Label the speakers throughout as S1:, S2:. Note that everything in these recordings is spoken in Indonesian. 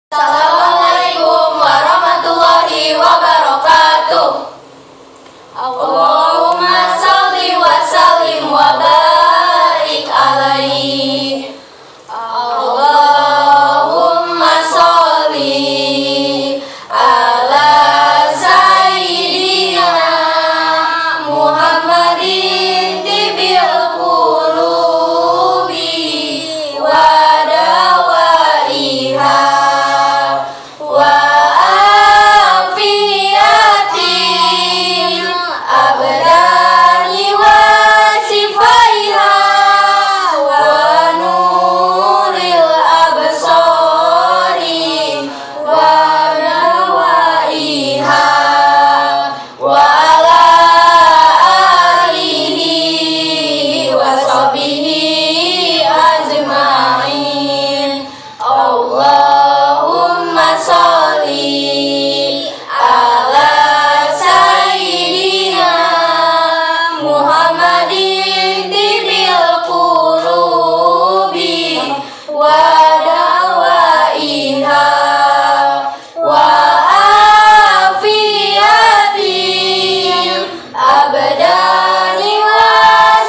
S1: Assalamualaikum warahmatullahi wabarakatuh. Allahumma sholli wa sallim wa barik alaihi. Allahumma sholli ala sayyidina Muhammadin tibil qulubi wa dawaiha wa afiyatil abdani wa sifaiha wa nuril absari wa dawaiha wa ala alihi wa sahbihi ajma'in. Allahumma sholli ala sayyidina Muhammadin tibil qulubi wa dawaiha wa afiyatil abdani wa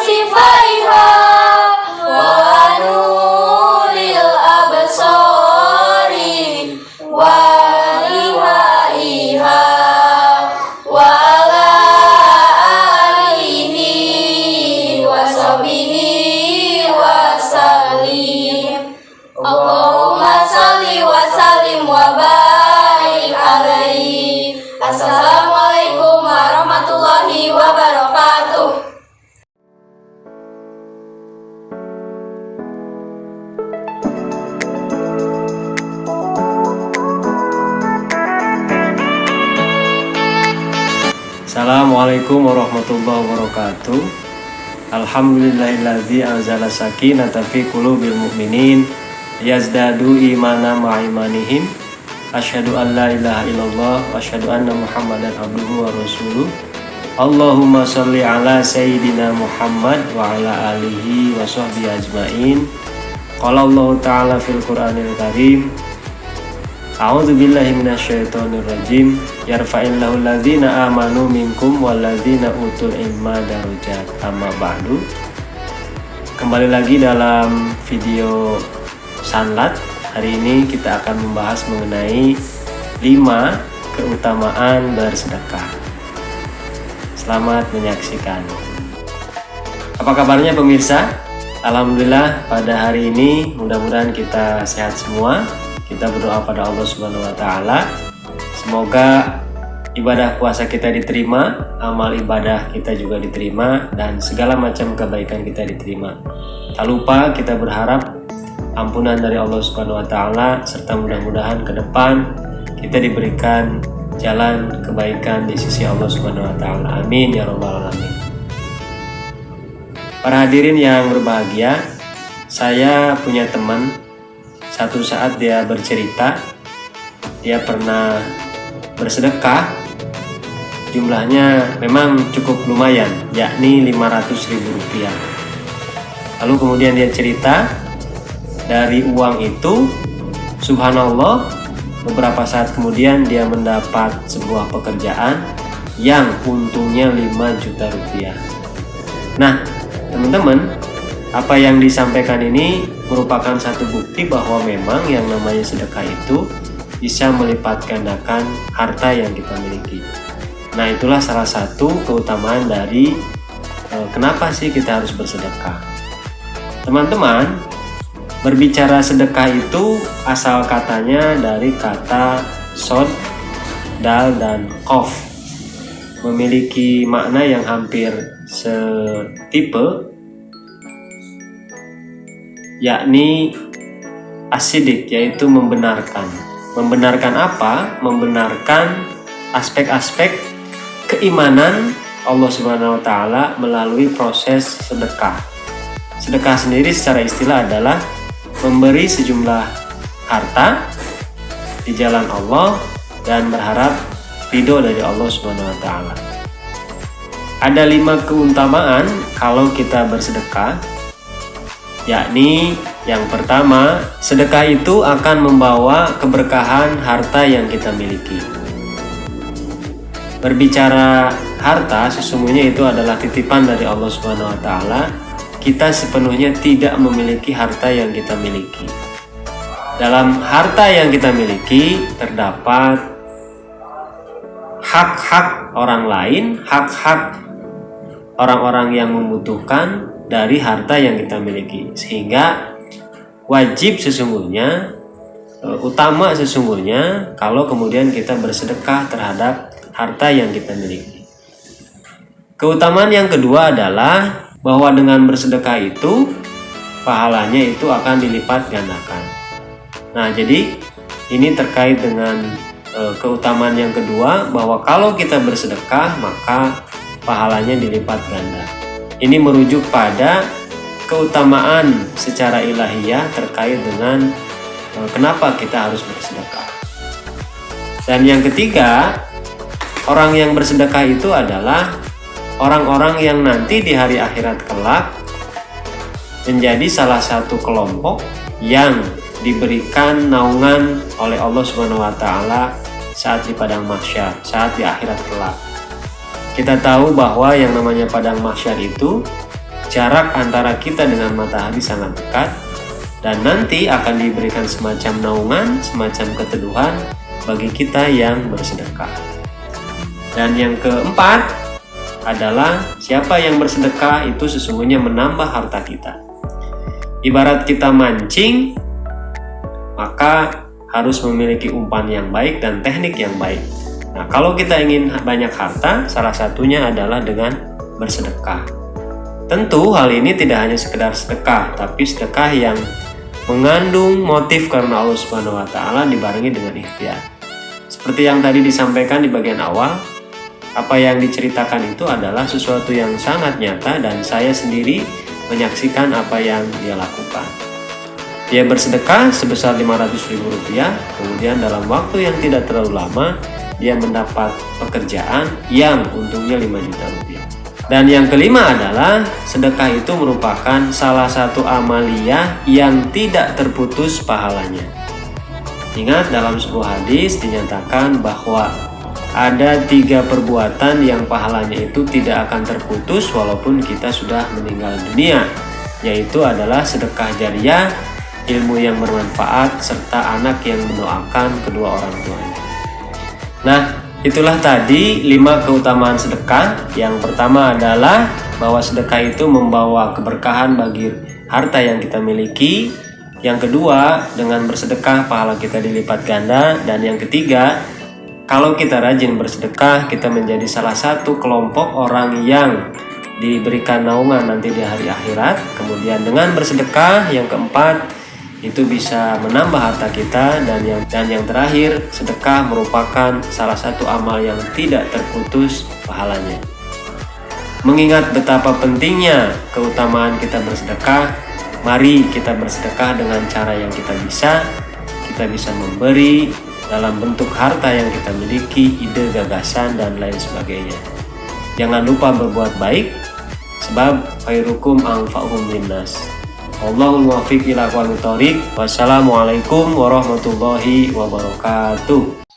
S1: sifaiha wa nuril absari wa liwaiha wa ala alihi wa sahbihi wa sallim. Allahumma sholli wa sallim wa barik alaihi. Assalamualaikum warahmatullahi wabarakatuh.
S2: Assalamualaikum warahmatullahi wabarakatuh. Alhamdulillahilladzi anzala sakinata fi qulubil mu'minin yazdadu imana ma'imanihim. Asyhadu an la ilaha illallah wa asyhadu anna Muhammadan abduhu wa rasuluh. Allahumma sholli ala sayyidina Muhammad wa ala alihi wa sahbihi ajmain. Qala Allah ta'ala fil Qur'anil Karim. A'udzu billahi minasyaitonir rajim. Yarfa'illahu alladzina amanu minkum walladzina utul ilma darajat. Amma ba'du. Kembali lagi dalam video Sanlat. Hari ini kita akan membahas mengenai 5 keutamaan bersedekah. Selamat menyaksikan. Apa kabarnya pemirsa? Alhamdulillah pada hari ini mudah-mudahan kita sehat semua. Kita berdoa pada Allah Subhanahu wa taala semoga ibadah puasa kita diterima, amal ibadah kita juga diterima, dan segala macam kebaikan kita diterima. Tak lupa kita berharap ampunan dari Allah Subhanahu wa taala, serta mudah-mudahan ke depan kita diberikan jalan kebaikan di sisi Allah Subhanahu wa taala. Amin ya rabbal alamin. Para hadirin yang berbahagia, saya punya teman. Satu saat dia bercerita, dia pernah bersedekah, jumlahnya memang cukup lumayan, yakni Rp500.000. Lalu kemudian dia cerita, dari uang itu, subhanallah, beberapa saat kemudian dia mendapat sebuah pekerjaan yang untungnya Rp5 juta. Nah, teman-teman, apa yang disampaikan ini merupakan satu bukti bahwa memang yang namanya sedekah itu bisa melipat gandakan harta yang kita miliki. Nah, itulah salah satu keutamaan dari kenapa sih kita harus bersedekah. Teman-teman, Berbicara sedekah itu asal katanya dari kata sod, dal, dan qaf, memiliki makna yang hampir setipe, yakni asidik, yaitu membenarkan. Membenarkan apa? Membenarkan aspek-aspek keimanan Allah Subhanahu wa Ta'ala melalui proses sedekah. Sedekah sendiri secara istilah adalah memberi sejumlah harta di jalan Allah dan berharap ridho dari Allah Subhanahu wa Ta'ala. Ada 5 keutamaan kalau kita bersedekah, yakni yang pertama, sedekah itu akan membawa keberkahan harta yang kita miliki. Berbicara harta, sesungguhnya itu adalah titipan dari Allah Subhanahu wa Ta'ala. Kita sepenuhnya tidak memiliki harta yang kita miliki. Dalam harta yang kita miliki terdapat hak-hak orang lain, hak-hak orang-orang yang membutuhkan dari harta yang kita miliki. Sehingga wajib sesungguhnya, utama sesungguhnya kalau kemudian kita bersedekah terhadap harta yang kita miliki. Keutamaan yang kedua adalah bahwa dengan bersedekah itu pahalanya itu akan dilipat gandakan. Nah, jadi ini terkait dengan keutamaan yang kedua, bahwa kalau kita bersedekah maka pahalanya dilipat ganda. Ini merujuk pada keutamaan secara ilahiyah terkait dengan kenapa kita harus bersedekah. Dan yang ketiga, orang yang bersedekah itu adalah orang-orang yang nanti di hari akhirat kelak menjadi salah satu kelompok yang diberikan naungan oleh Allah Subhanahu wa Ta'ala saat di padang mahsyar, saat di akhirat kelak. Kita tahu bahwa yang namanya padang mahsyar itu jarak antara kita dengan matahari sangat dekat, dan nanti akan diberikan semacam naungan, semacam keteduhan bagi kita yang bersedekah. Dan yang keempat adalah siapa yang bersedekah itu sesungguhnya menambah harta kita. Ibarat kita mancing, maka harus memiliki umpan yang baik dan teknik yang baik. Nah, kalau kita ingin banyak harta, salah satunya adalah dengan bersedekah. Tentu hal ini tidak hanya sekedar sedekah, tapi sedekah yang mengandung motif karena Allah Subhanahu wa Ta'ala dibarengi dengan ikhtiar. Seperti yang tadi disampaikan di bagian awal, apa yang diceritakan itu adalah sesuatu yang sangat nyata dan saya sendiri menyaksikan apa yang dia lakukan. Dia bersedekah sebesar Rp500.000, kemudian dalam waktu yang tidak terlalu lama dia mendapat pekerjaan yang untungnya Rp5 juta. Dan yang kelima adalah sedekah itu merupakan salah satu amaliyah yang tidak terputus pahalanya. Ingat, dalam sebuah hadis dinyatakan bahwa ada 3 perbuatan yang pahalanya itu tidak akan terputus walaupun kita sudah meninggal dunia, yaitu adalah sedekah jariyah, ilmu yang bermanfaat, serta anak yang mendoakan kedua orang tuanya. Nah, itulah tadi 5 keutamaan sedekah. Yang pertama adalah bahwa sedekah itu membawa keberkahan bagi harta yang kita miliki. Yang kedua, dengan bersedekah pahala kita dilipat ganda. Dan yang ketiga, kalau kita rajin bersedekah, kita menjadi salah satu kelompok orang yang diberikan naungan nanti di hari akhirat. Kemudian dengan bersedekah, yang keempat, itu bisa menambah harta kita. Dan yang terakhir, sedekah merupakan salah satu amal yang tidak terputus pahalanya. Mengingat betapa pentingnya keutamaan kita bersedekah, mari kita bersedekah dengan cara yang kita bisa. Kita bisa memberi dalam bentuk harta yang kita miliki, ide, gagasan, dan lain sebagainya. Jangan lupa berbuat baik, sebab khairukum anfa'uhum linnas. Allahul muwaffiq ila aqwamit thoriq. Wassalamualaikum warahmatullahi wabarakatuh.